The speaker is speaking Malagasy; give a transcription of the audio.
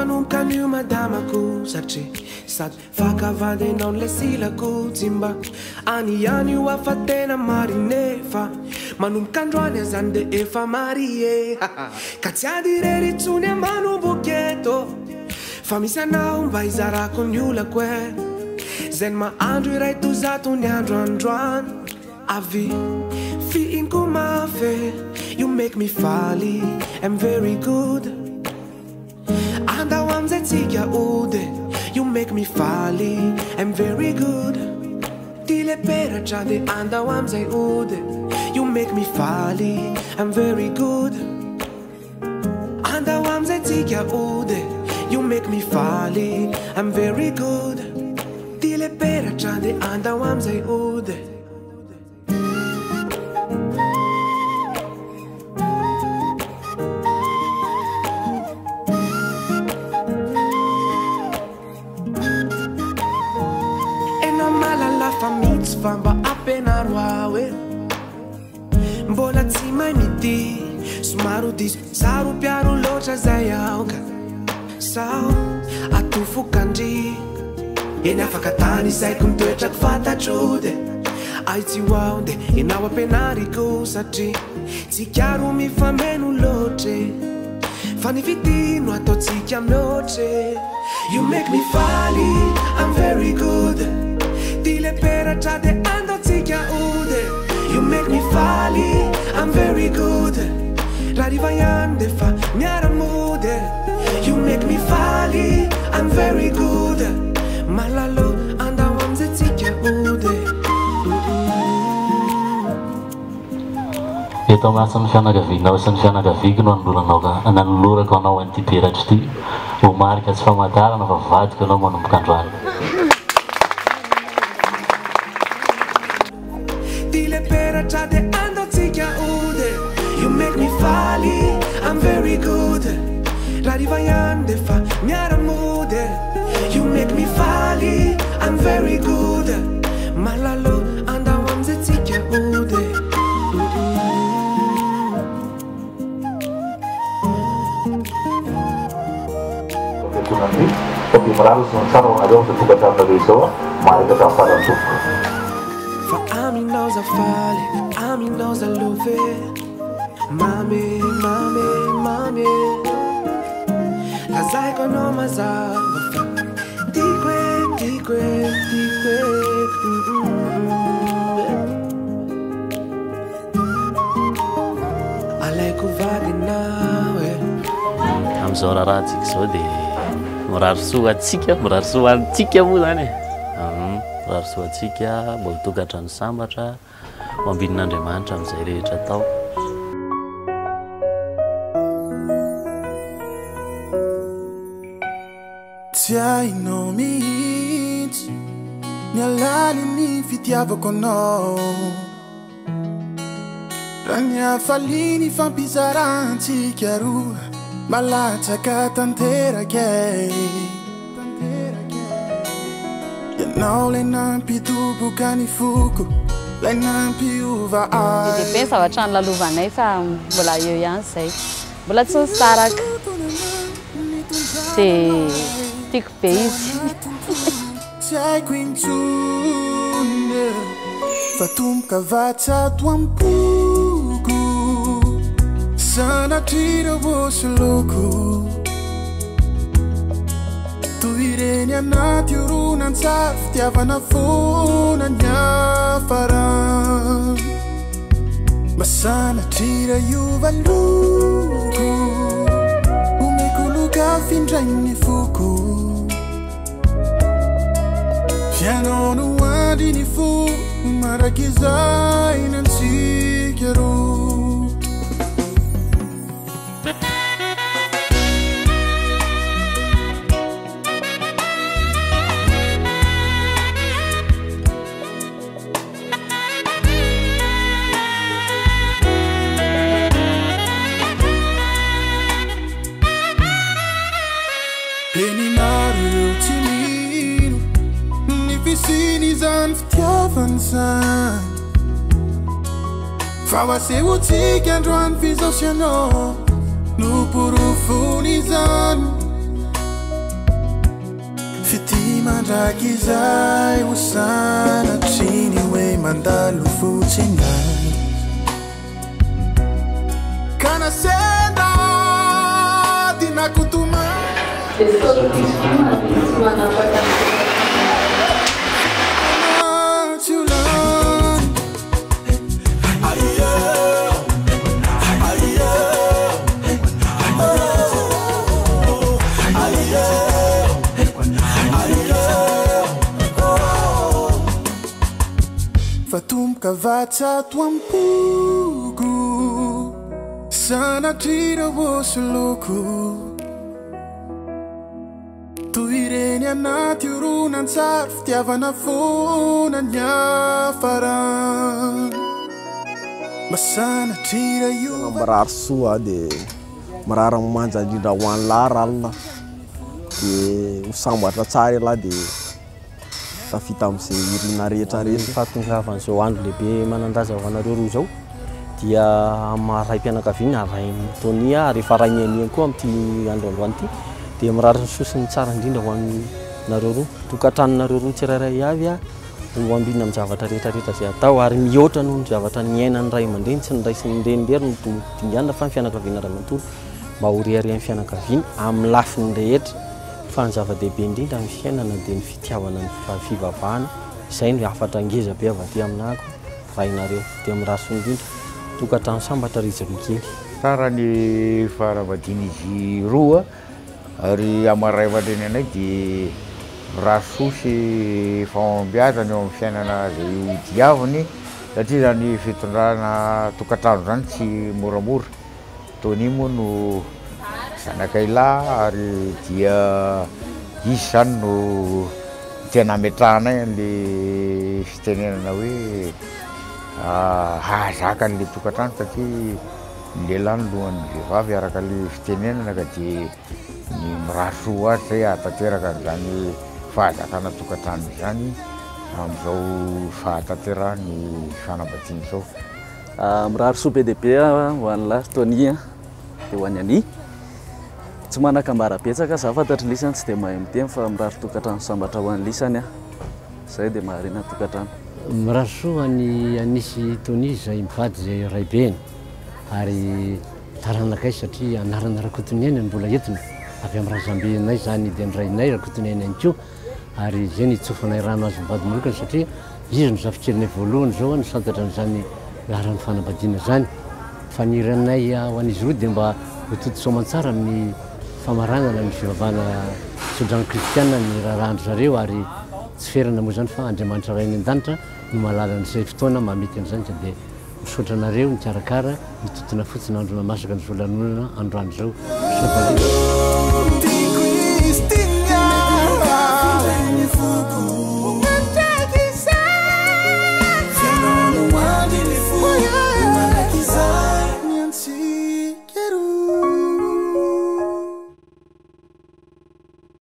manomboka an'io madamako satria sady vakavandenao le silako tsy mba any ihany io afa tena marine fa manomboka androany azany de efa marie ka tsy ady rery tsony manomboky eto fa misy anao mba izarako ny olako e zay ny mahandro iray tozato ny andro androany avy fiinko mafy you make me faly I'm very good andao amzay tsika ode you make me faly I'm very good tile peratra de andao amzay ode you make me faly I'm very good andao amzay tsika ode you make me faly I'm very good tile peratra de andao amzay ode famba apenaro awe mbola tsy mai mity somaro diso saro piaro loatra zay aoka sao atofokandry eny afaka tany isaiko mitoetrako fantatrode ai tsy hoao de enao apenariko satria tsy kiaro mifameno loatre fa ny fitino ataotsika miloatre you make me faly I'm very good tile peratra de ando tsika ode you make me faly I'm very good rariva yande fa miaramode you make me faly I'm very good malalo andao amze tsika ode eto masany fianakavinao sy ny fianakaviko no nanolorako anao an'ity peratra ity ho marika tsy famantarana fa vadiko anao manomboka androany you make me faly I'm very good rariva yande fa miaramode you make me faly I'm very good malalo andao amze tsika ode nanti tapi merasa sengsara ada untuk kita Indonesia mari kita pada untuk fa ami knows I faly ami knows I love it mami mami mami lazai kono mazava fa tikwe tikwe tikwe alaiku vadinawe amzao raha tsika zao de mirarisoa atsika mirarisoa antsika moa zany mirarisoa atsika mbola tokantrano sambatra mambidin'Andriamanitra amin'izay rehetra atao tsy hainao mihitsy ny alali ny fitiavako anao raha ny hafaliany fampizarantsika roa malatsaka tanterake ianao lay nampitoboka ny foko lay nampiova de pensa hatrany lalovanay fa mbola eo ihany zay mbola tsy nisaraka de tiako be izy tsy haiko intsony fa tomboka vatsato ampoko sanatrira vosoloko toireny anaty oronan-tsary fitiavana fona ny afara masanatrira iovaloko omekoloka findrainy foko fianao no andry ny fo marak'izay nantsika roa no porofony zany mandraky izay ho sanatriny hoe mandalo fotsinay ka nasenda dinakotoma Fatumka vatsato ampogo sanatrira vosoloko toy ireny anaty horonan-tsary fitiavana fona ny afara masanatrira io marary soa dia marary manja indrindra ho an'ny lara alina dia misambatra tsara lahy dia tafita amin'izay irina rehetrarehetra fahatongavan'izao andro lehibe manandaza ho anareo roa zao dia maray mpianakaviana aray tonia ary efa ray mianiany koa amin'ity androandroany ity dia mirary ny sosiny tsara indrindra ho anareo roa tokantranonareo roa tsirairay avy a ho ambinina amin'ny zavatra rehetrarehetra izay atao ary mihoatra noho ny zavatra niainany ray aman-dreny sy ny ray sy ny renimbery no dinganina fa ny fianakaviana ray manontolo mba ho riarian'ny fianakaviana amin'ny lafiny rehetra fa ny zava-dehibe indrindra amin'ny fiainana dia ny fitiavana ny fivavahana izay no afatra ngeza be avy aty aminako rainareo dia miraso indrindra tokantrano sambatra rizabikely tsara ny faharavadiny izy roa ary amaray aman-dreny anay dia miraso sy famambiazana eo amin'ny fiainana zay diaviny satria zany fitondrana tokantrano zany tsy moramora tony moa no zanakailahy ary dia izy zany no tena metrahanay an'le fitenenana hoe hahazaka an'le tokantrano satria ny lehilahy ny lohan'ny vehivavy araka le fitenenana ka dia ny miraso azy zay ahatanteraka n'izany fahazakana tokantrano izany amin'izao fahatanterahany fanambadiana izao. Mirary soa be dia be ho an'ny lahy Tony dia ho any any tsy manakambara betsaka za fantatry lisany tsy dia mahay miteny fa mirary tokantrano sambatra ho an'ny lisany zay dia maharena tokantrano. Mirary soa ny anisy Tony izay mivady izay raibeny ary taranakay satria anarana rakotoniany mbola entiny avy amin'ny razambenay zany dia nirainay rakotoniany any koa ary izay nitsofanay rano azy mivady manokana satria izy no zafitsirinay voalohany zao ny santatra n'izany laran'ny fanambadiana zany fa niranay ho an'izy roa dia mba ho toto soamantsara amin'ny famaranana ny fivavahana sodrano kristiana ny raharahandro zareo ary tsy ferana moa zany fa Andriamanitra ray ny an-danitra no mahalala n'izay fotoana mamety an'izany dia misaotra anareo nikarakara mitotona fotsiny andro namasaka ny volan'olona androany zao.